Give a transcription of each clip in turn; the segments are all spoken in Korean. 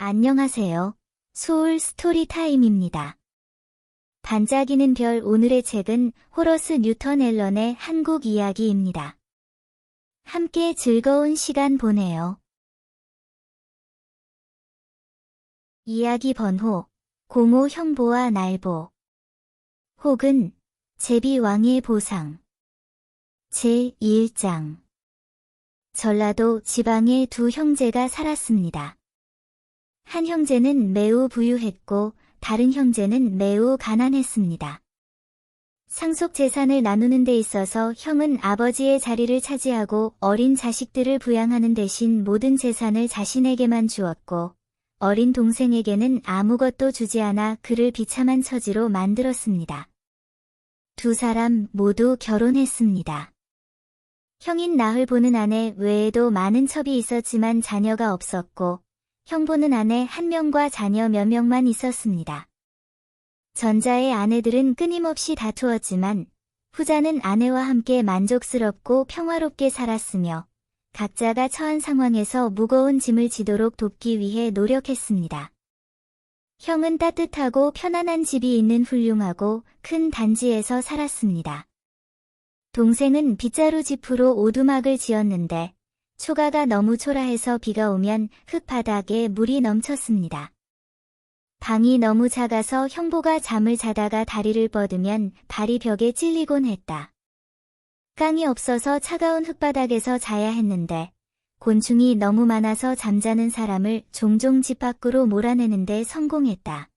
안녕하세요. 소울 스토리타임입니다. 반짝이는 별. 오늘의 책은 호러스 뉴턴 앨런의 한국 이야기입니다. 함께 즐거운 시간 보내요. 이야기 번호 고모 형보와 날보 혹은 제비왕의 보상 제1장 전라도 지방에 두 형제가 살았습니다. 한 형제는 매우 부유했고 다른 형제는 매우 가난했습니다. 상속 재산을 나누는 데 있어서 형은 아버지의 자리를 차지하고 어린 자식들을 부양하는 대신 모든 재산을 자신에게만 주었고 어린 동생에게는 아무것도 주지 않아 그를 비참한 처지로 만들었습니다. 두 사람 모두 결혼했습니다. 형인 나흘 보는 아내 외에도 많은 첩이 있었지만 자녀가 없었고 형보는 아내 한 명과 자녀 몇 명만 있었습니다. 전자의 아내들은 끊임없이 다투었지만 후자는 아내와 함께 만족스럽고 평화롭게 살았으며 각자가 처한 상황에서 무거운 짐을 지도록 돕기 위해 노력했습니다. 형은 따뜻하고 편안한 집이 있는 훌륭하고 큰 단지에서 살았습니다. 동생은 빗자루 지프로 오두막을 지었는데 초가가 너무 초라해서 비가 오면 흙바닥에 물이 넘쳤습니다. 방이 너무 작아서 형보가 잠을 자다가 다리를 뻗으면 발이 벽에 찔리곤 했다. 깡이 없어서 차가운 흙바닥에서 자야 했는데 곤충이 너무 많아서 잠자는 사람을 종종 집 밖으로 몰아내는데 성공했다.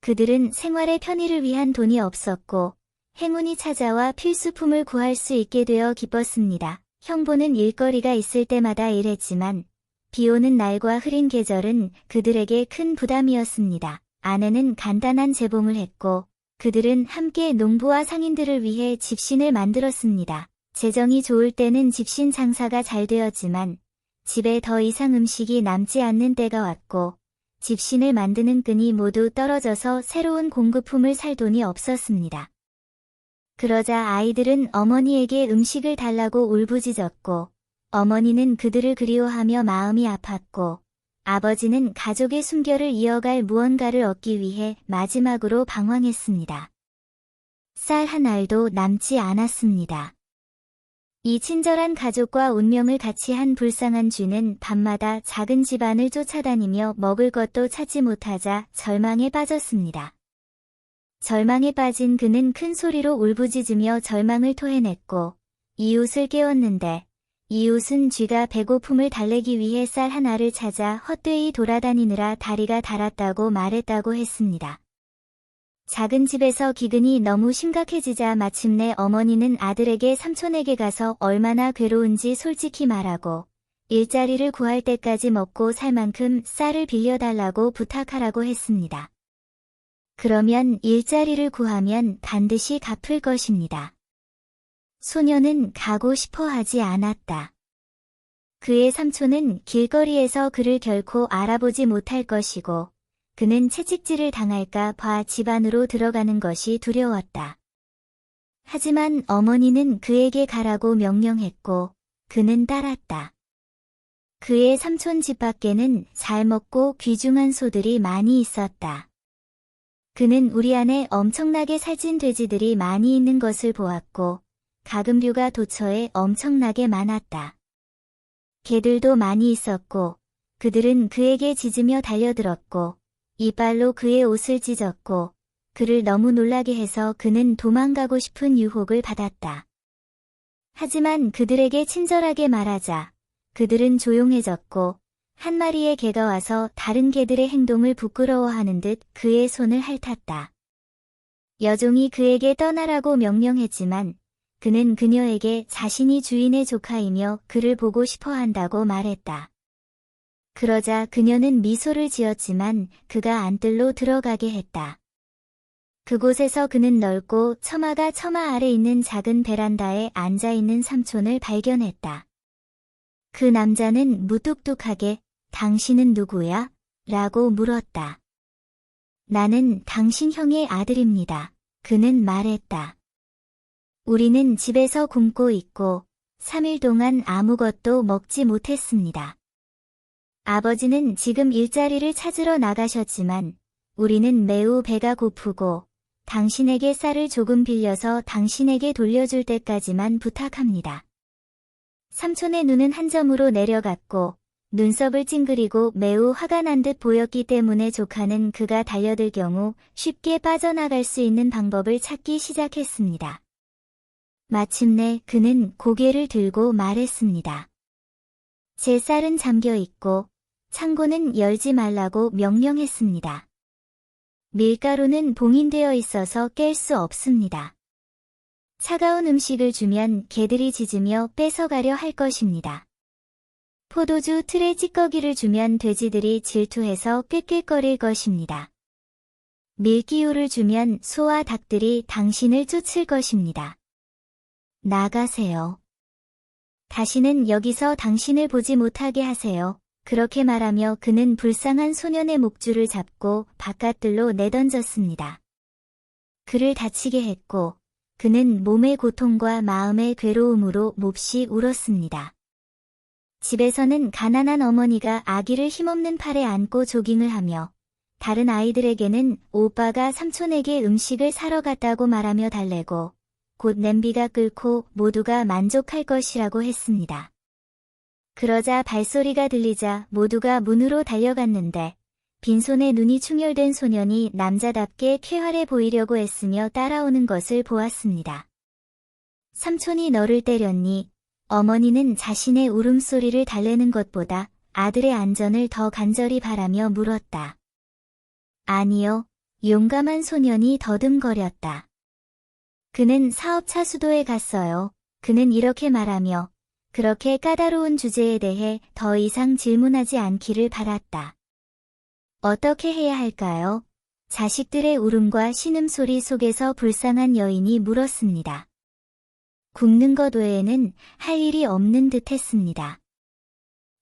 그들은 생활의 편의를 위한 돈이 없었고 행운이 찾아와 필수품을 구할 수 있게 되어 기뻤습니다. 형보는 일거리가 있을 때마다 일했지만 비오는 날과 흐린 계절은 그들에게 큰 부담이었습니다. 아내는 간단한 재봉을 했고 그들은 함께 농부와 상인들을 위해 집신을 만들었습니다. 재정이 좋을 때는 집신 장사가 잘 되었지만 집에 더 이상 음식이 남지 않는 때가 왔고 집신을 만드는 끈이 모두 떨어져서 새로운 공급품을 살 돈이 없었습니다. 그러자 아이들은 어머니에게 음식을 달라고 울부짖었고 어머니는 그들을 그리워하며 마음이 아팠고 아버지는 가족의 순결을 이어갈 무언가를 얻기 위해 마지막으로 방황했습니다. 쌀 한 알도 남지 않았습니다. 이 친절한 가족과 운명을 같이 한 불쌍한 쥐는 밤마다 작은 집안을 쫓아다니며 먹을 것도 찾지 못하자 절망에 빠졌습니다. 절망에 빠진 그는 큰 소리로 울부짖으며 절망을 토해냈고 이웃을 깨웠는데 이웃은 쥐가 배고픔을 달래기 위해 쌀 하나를 찾아 헛되이 돌아다니느라 다리가 닳았다고 말했다고 했습니다. 작은 집에서 기근이 너무 심각해지자 마침내 어머니는 아들에게 삼촌에게 가서 얼마나 괴로운지 솔직히 말하고 일자리를 구할 때까지 먹고 살 만큼 쌀을 빌려달라고 부탁하라고 했습니다. 그러면 일자리를 구하면 반드시 갚을 것입니다. 소녀는 가고 싶어 하지 않았다. 그의 삼촌은 길거리에서 그를 결코 알아보지 못할 것이고 그는 채찍질을 당할까 봐 집 안으로 들어가는 것이 두려웠다. 하지만 어머니는 그에게 가라고 명령했고 그는 따랐다. 그의 삼촌 집 밖에는 잘 먹고 귀중한 소들이 많이 있었다. 그는 우리 안에 엄청나게 살찐 돼지들이 많이 있는 것을 보았고 가금류가 도처에 엄청나게 많았다. 개들도 많이 있었고 그들은 그에게 짖으며 달려들었고 이빨로 그의 옷을 찢었고 그를 너무 놀라게 해서 그는 도망가고 싶은 유혹을 받았다. 하지만 그들에게 친절하게 말하자 그들은 조용해졌고 한 마리의 개가 와서 다른 개들의 행동을 부끄러워하는 듯 그의 손을 핥았다. 여종이 그에게 떠나라고 명령했지만 그는 그녀에게 자신이 주인의 조카이며 그를 보고 싶어 한다고 말했다. 그러자 그녀는 미소를 지었지만 그가 안뜰로 들어가게 했다. 그곳에서 그는 넓고 처마가 처마 아래 있는 작은 베란다에 앉아있는 삼촌을 발견했다. 그 남자는 무뚝뚝하게 당신은 누구야? 라고 물었다. 나는 당신 형의 아들입니다. 그는 말했다. 우리는 집에서 굶고 있고 3일 동안 아무것도 먹지 못했습니다. 아버지는 지금 일자리를 찾으러 나가셨지만 우리는 매우 배가 고프고 당신에게 쌀을 조금 빌려서 당신에게 돌려줄 때까지만 부탁합니다. 삼촌의 눈은 한 점으로 내려갔고 눈썹을 찡그리고 매우 화가 난 듯 보였기 때문에 조카는 그가 달려들 경우 쉽게 빠져나갈 수 있는 방법을 찾기 시작했습니다. 마침내 그는 고개를 들고 말했습니다. 제 쌀은 잠겨 있고 창고는 열지 말라고 명령했습니다. 밀가루는 봉인되어 있어서 깰 수 없습니다. 차가운 음식을 주면 개들이 짖으며 뺏어가려 할 것입니다. 포도주 틀에 찌꺼기를 주면 돼지들이 질투해서 꾀꾀거릴 것입니다. 밀기호를 주면 소와 닭들이 당신을 쫓을 것입니다. 나가세요. 다시는 여기서 당신을 보지 못하게 하세요. 그렇게 말하며 그는 불쌍한 소년의 목줄을 잡고 바깥들로 내던졌습니다. 그를 다치게 했고 그는 몸의 고통과 마음의 괴로움으로 몹시 울었습니다. 집에서는 가난한 어머니가 아기를 힘없는 팔에 안고 조깅을 하며 다른 아이들에게는 오빠가 삼촌에게 음식을 사러 갔다고 말하며 달래고 곧 냄비가 끓고 모두가 만족할 것이라고 했습니다. 그러자 발소리가 들리자 모두가 문으로 달려갔는데 빈손에 눈이 충혈된 소년이 남자답게 쾌활해 보이려고 애쓰며 따라오는 것을 보았습니다. 삼촌이 너를 때렸니? 어머니는 자신의 울음소리를 달래는 것보다 아들의 안전을 더 간절히 바라며 물었다. 아니요, 용감한 소년이 더듬거렸다. 그는 사업차 수도에 갔어요. 그는 이렇게 말하며 그렇게 까다로운 주제에 대해 더 이상 질문하지 않기를 바랐다. 어떻게 해야 할까요? 자식들의 울음과 신음소리 속에서 불쌍한 여인이 물었습니다. 굽는 것 외에는 할 일이 없는 듯 했습니다.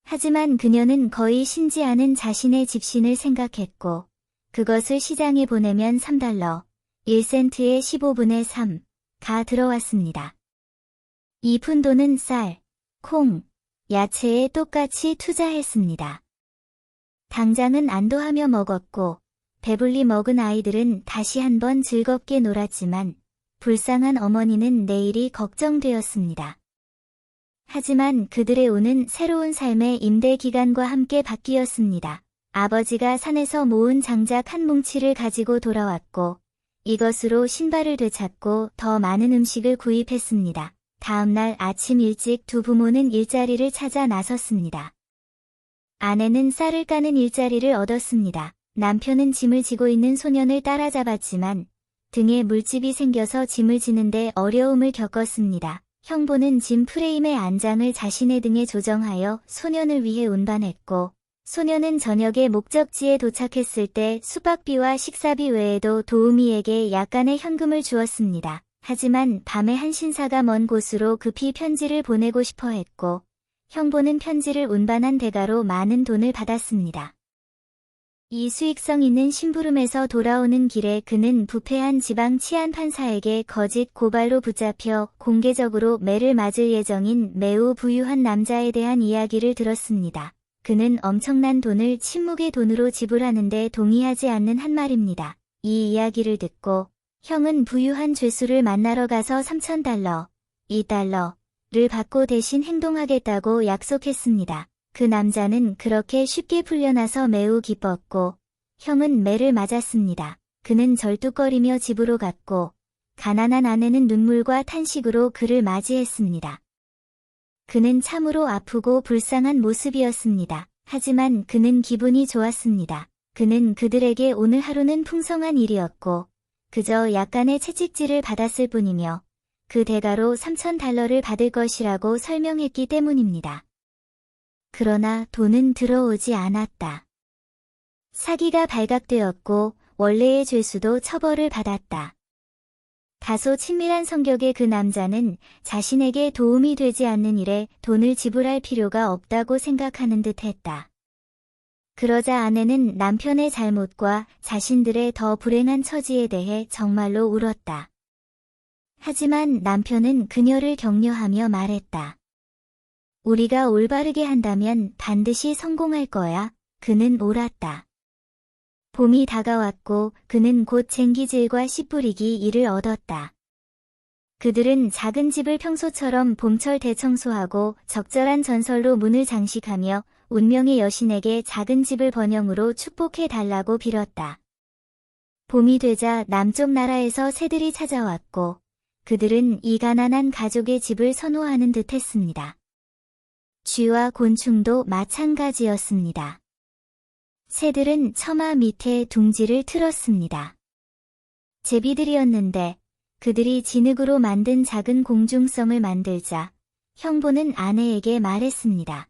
하지만 그녀는 거의 신지 않은 자신의 집신을 생각했고 그것을 시장에 보내면 3달러, 1센트의 15분의 3가 들어왔습니다. 이 푼돈은 쌀, 콩, 야채에 똑같이 투자했습니다. 당장은 안도하며 먹었고 배불리 먹은 아이들은 다시 한번 즐겁게 놀았지만 불쌍한 어머니는 내일이 걱정되었습니다. 하지만 그들의 오는 새로운 삶의 임대 기간과 함께 바뀌었습니다. 아버지가 산에서 모은 장작 한 뭉치를 가지고 돌아왔고 이것으로 신발을 되찾고 더 많은 음식을 구입했습니다. 다음 날 아침 일찍 두 부모는 일자리를 찾아 나섰습니다. 아내는 쌀을 까는 일자리를 얻었습니다. 남편은 짐을 지고 있는 소년을 따라잡았지만 등에 물집이 생겨서 짐을 지는데 어려움을 겪었습니다. 형부는 짐 프레임의 안장을 자신의 등에 조정하여 소년을 위해 운반했고 소년은 저녁에 목적지에 도착했을 때 숙박비와 식사비 외에도 도우미에게 약간의 현금을 주었습니다. 하지만 밤에 한 신사가 먼 곳으로 급히 편지를 보내고 싶어 했고 형부는 편지를 운반한 대가로 많은 돈을 받았습니다. 이 수익성 있는 심부름에서 돌아오는 길에 그는 부패한 지방 치안 판사에게 거짓 고발로 붙잡혀 공개적으로 매를 맞을 예정인 매우 부유한 남자에 대한 이야기를 들었습니다. 그는 엄청난 돈을 침묵의 돈으로 지불하는데 동의하지 않는 한 말입니다. 이 이야기를 듣고 형은 부유한 죄수를 만나러 가서 3,000달러, 2달러를 받고 대신 행동하겠다고 약속했습니다. 그 남자는 그렇게 쉽게 풀려나서 매우 기뻤고 형은 매를 맞았습니다. 그는 절뚝거리며 집으로 갔고 가난한 아내는 눈물과 탄식으로 그를 맞이했습니다. 그는 참으로 아프고 불쌍한 모습이었습니다. 하지만 그는 기분이 좋았습니다. 그는 그들에게 오늘 하루는 풍성한 일이었고 그저 약간의 채찍질을 받았을 뿐이며 그 대가로 3,000달러를 받을 것이라고 설명했기 때문입니다. 그러나 돈은 들어오지 않았다. 사기가 발각되었고 원래의 죄수도 처벌을 받았다. 다소 친밀한 성격의 그 남자는 자신에게 도움이 되지 않는 일에 돈을 지불할 필요가 없다고 생각하는 듯 했다. 그러자 아내는 남편의 잘못과 자신들의 더 불행한 처지에 대해 정말로 울었다. 하지만 남편은 그녀를 격려하며 말했다. 우리가 올바르게 한다면 반드시 성공할 거야. 그는 옳았다. 봄이 다가왔고 그는 곧 쟁기질과 씨 뿌리기 일을 얻었다. 그들은 작은 집을 평소처럼 봄철 대청소하고 적절한 전설로 문을 장식하며 운명의 여신에게 작은 집을 번영으로 축복해 달라고 빌었다. 봄이 되자 남쪽 나라에서 새들이 찾아왔고 그들은 이 가난한 가족의 집을 선호하는 듯 했습니다. 쥐와 곤충도 마찬가지였습니다. 새들은 처마 밑에 둥지를 틀었습니다. 제비들이었는데 그들이 진흙으로 만든 작은 공중성을 만들자 형부는 아내에게 말했습니다.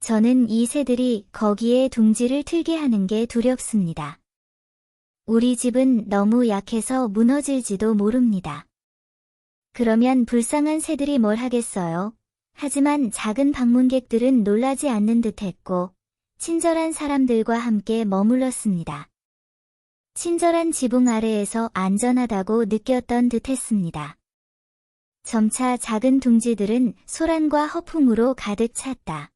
저는 이 새들이 거기에 둥지를 틀게 하는 게 두렵습니다. 우리 집은 너무 약해서 무너질지도 모릅니다. 그러면 불쌍한 새들이 뭘 하겠어요? 하지만 작은 방문객들은 놀라지 않는 듯했고 친절한 사람들과 함께 머물렀습니다. 친절한 지붕 아래에서 안전하다고 느꼈던 듯했습니다. 점차 작은 둥지들은 소란과 허풍으로 가득 찼다.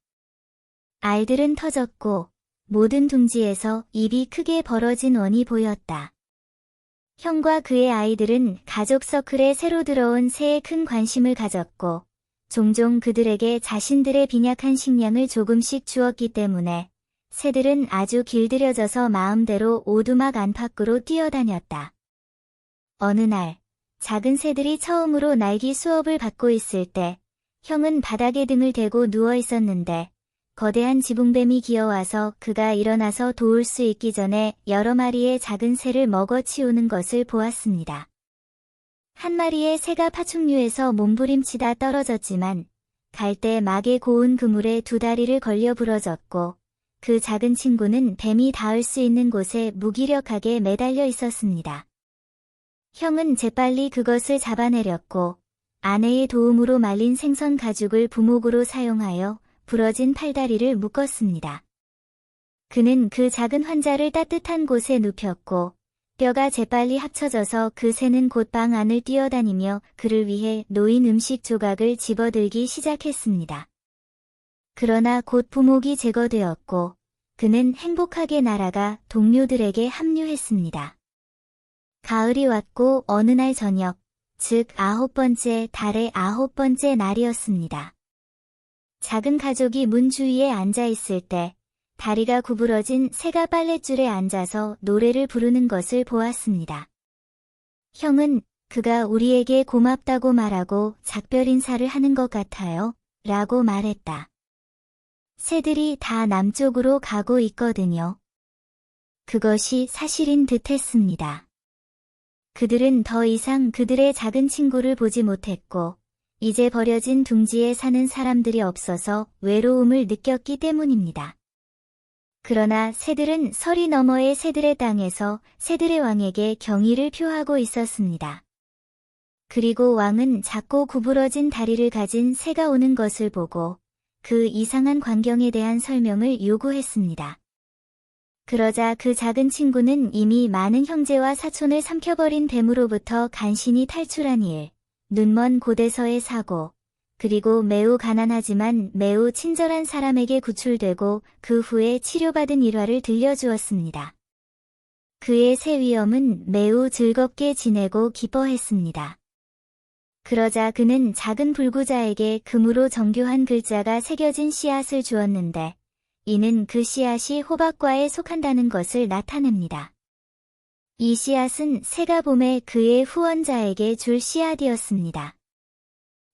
알들은 터졌고 모든 둥지에서 입이 크게 벌어진 원이 보였다. 형과 그의 아이들은 가족 서클에 새로 들어온 새에 큰 관심을 가졌고 종종 그들에게 자신들의 빈약한 식량을 조금씩 주었기 때문에 새들은 아주 길들여져서 마음대로 오두막 안팎으로 뛰어다녔다. 어느 날 작은 새들이 처음으로 날기 수업을 받고 있을 때 형은 바닥에 등을 대고 누워 있었는데 거대한 지붕뱀이 기어와서 그가 일어나서 도울 수 있기 전에 여러 마리의 작은 새를 먹어치우는 것을 보았습니다. 한 마리의 새가 파충류에서 몸부림치다 떨어졌지만 갈대 막의 고운 그물에 두 다리를 걸려 부러졌고 그 작은 친구는 뱀이 닿을 수 있는 곳에 무기력하게 매달려 있었습니다. 형은 재빨리 그것을 잡아내렸고 아내의 도움으로 말린 생선 가죽을 부목으로 사용하여 부러진 팔다리를 묶었습니다. 그는 그 작은 환자를 따뜻한 곳에 눕혔고 뼈가 재빨리 합쳐져서 그 새는 곧 방 안을 뛰어다니며 그를 위해 놓인 음식 조각을 집어들기 시작했습니다. 그러나 곧 부목이 제거되었고 그는 행복하게 날아가 동료들에게 합류했습니다. 가을이 왔고 어느 날 저녁, 즉 9번째 달의 9번째 날이었습니다. 작은 가족이 문 주위에 앉아 있을 때 다리가 구부러진 새가 빨랫줄에 앉아서 노래를 부르는 것을 보았습니다. 형은 그가 우리에게 고맙다고 말하고 작별 인사를 하는 것 같아요. 라고 말했다. 새들이 다 남쪽으로 가고 있거든요. 그것이 사실인 듯 했습니다. 그들은 더 이상 그들의 작은 친구를 보지 못했고 이제 버려진 둥지에 사는 사람들이 없어서 외로움을 느꼈기 때문입니다. 그러나 새들은 서리 너머의 새들의 땅에서 새들의 왕에게 경의를 표하고 있었습니다. 그리고 왕은 작고 구부러진 다리를 가진 새가 오는 것을 보고 그 이상한 광경에 대한 설명을 요구했습니다. 그러자 그 작은 친구는 이미 많은 형제와 사촌을 삼켜버린 뱀으로부터 간신히 탈출한 일, 눈먼 곳에서의 사고, 그리고 매우 가난하지만 매우 친절한 사람에게 구출되고 그 후에 치료받은 일화를 들려주었습니다. 그의 새 위엄은 매우 즐겁게 지내고 기뻐했습니다. 그러자 그는 작은 불구자에게 금으로 정교한 글자가 새겨진 씨앗을 주었는데 이는 그 씨앗이 호박과에 속한다는 것을 나타냅니다. 이 씨앗은 새가 봄에 그의 후원자에게 줄 씨앗이었습니다.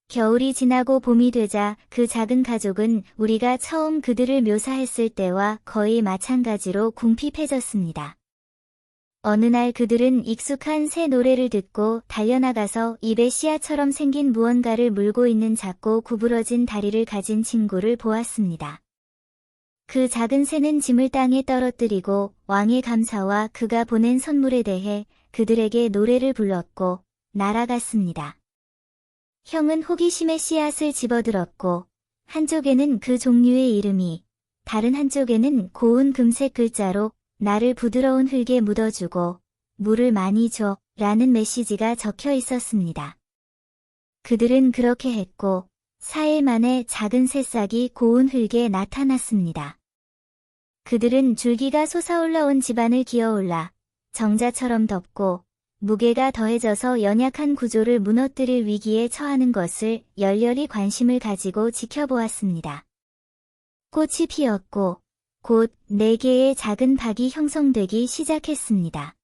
겨울이 지나고 봄이 되자 그 작은 가족은 우리가 처음 그들을 묘사했을 때와 거의 마찬가지로 궁핍해졌습니다. 어느 날 그들은 익숙한 새 노래를 듣고 달려나가서 입에 씨앗처럼 생긴 무언가를 물고 있는 작고 구부러진 다리를 가진 친구를 보았습니다. 그 작은 새는 짐을 땅에 떨어뜨리고 왕의 감사와 그가 보낸 선물에 대해 그들에게 노래를 불렀고 날아갔습니다. 형은 호기심에 씨앗을 집어들었고 한쪽에는 그 종류의 이름이, 다른 한쪽에는 고운 금색 글자로 나를 부드러운 흙에 묻어주고 물을 많이 줘 라는 메시지가 적혀 있었습니다. 그들은 그렇게 했고 4일 만에 작은 새싹이 고운 흙에 나타났습니다. 그들은 줄기가 솟아올라온 집안을 기어올라 정자처럼 덮고 무게가 더해져서 연약한 구조를 무너뜨릴 위기에 처하는 것을 열렬히 관심을 가지고 지켜보았습니다. 꽃이 피었고 곧 4개의 작은 박이 형성되기 시작했습니다.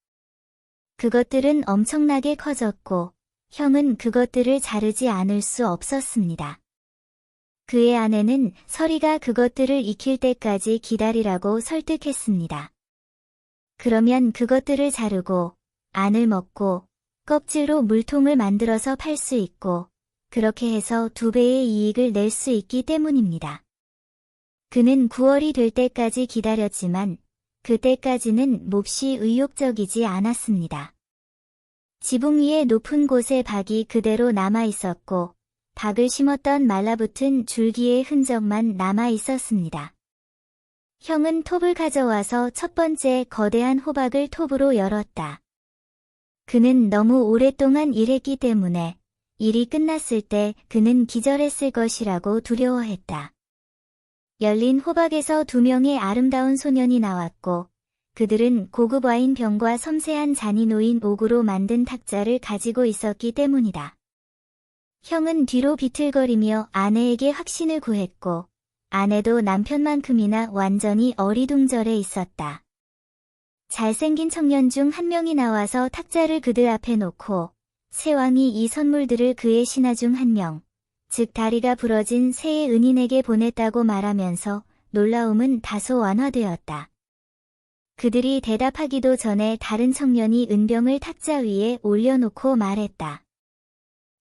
그것들은 엄청나게 커졌고 형은 그것들을 자르지 않을 수 없었습니다. 그의 아내는 서리가 그것들을 익힐 때까지 기다리라고 설득했습니다. 그러면 그것들을 자르고 안을 먹고 껍질로 물통을 만들어서 팔 수 있고 그렇게 해서 2배의 이익을 낼 수 있기 때문입니다. 그는 9월이 될 때까지 기다렸지만 그때까지는 몹시 의욕적이지 않았습니다. 지붕 위의 높은 곳에 박이 그대로 남아 있었고 박을 심었던 말라붙은 줄기의 흔적만 남아 있었습니다. 형은 톱을 가져와서 첫 번째 거대한 호박을 톱으로 열었다. 그는 너무 오랫동안 일했기 때문에 일이 끝났을 때 그는 기절했을 것이라고 두려워했다. 열린 호박에서 2명의 아름다운 소년이 나왔고 그들은 고급 와인 병과 섬세한 잔이 놓인 옥으로 만든 탁자를 가지고 있었기 때문이다. 형은 뒤로 비틀거리며 아내에게 확신을 구했고 아내도 남편만큼이나 완전히 어리둥절해 있었다. 잘생긴 청년 중 한 명이 나와서 탁자를 그들 앞에 놓고 새왕이 이 선물들을 그의 신하 중 한 명, 즉 다리가 부러진 새의 은인에게 보냈다고 말하면서 놀라움은 다소 완화되었다. 그들이 대답하기도 전에 다른 청년이 은병을 탁자 위에 올려놓고 말했다.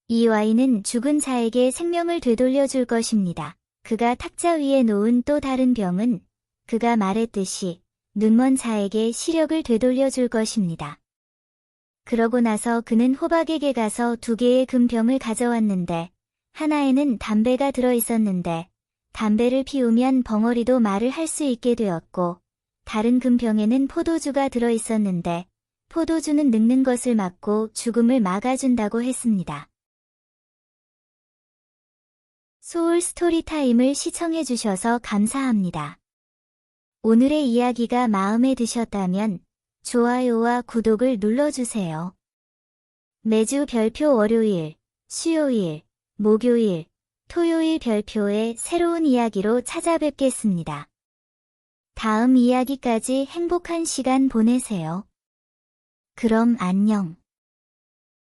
이 와인은 죽은 자에게 생명을 되돌려 줄 것입니다. 그가 탁자 위에 놓은 또 다른 병은 그가 말했듯이 눈먼 자에게 시력을 되돌려 줄 것입니다. 그러고 나서 그는 호박에게 가서 2개의 금병을 가져왔는데 하나에는 담배가 들어있었는데 담배를 피우면 벙어리도 말을 할 수 있게 되었고 다른 금병에는 포도주가 들어있었는데 포도주는 늙는 것을 막고 죽음을 막아준다고 했습니다. 소울 스토리타임을 시청해주셔서 감사합니다. 오늘의 이야기가 마음에 드셨다면 좋아요와 구독을 눌러주세요. 매주 별표 월요일, 수요일, 목요일, 토요일 별표의 새로운 이야기로 찾아뵙겠습니다. 다음 이야기까지 행복한 시간 보내세요. 그럼 안녕.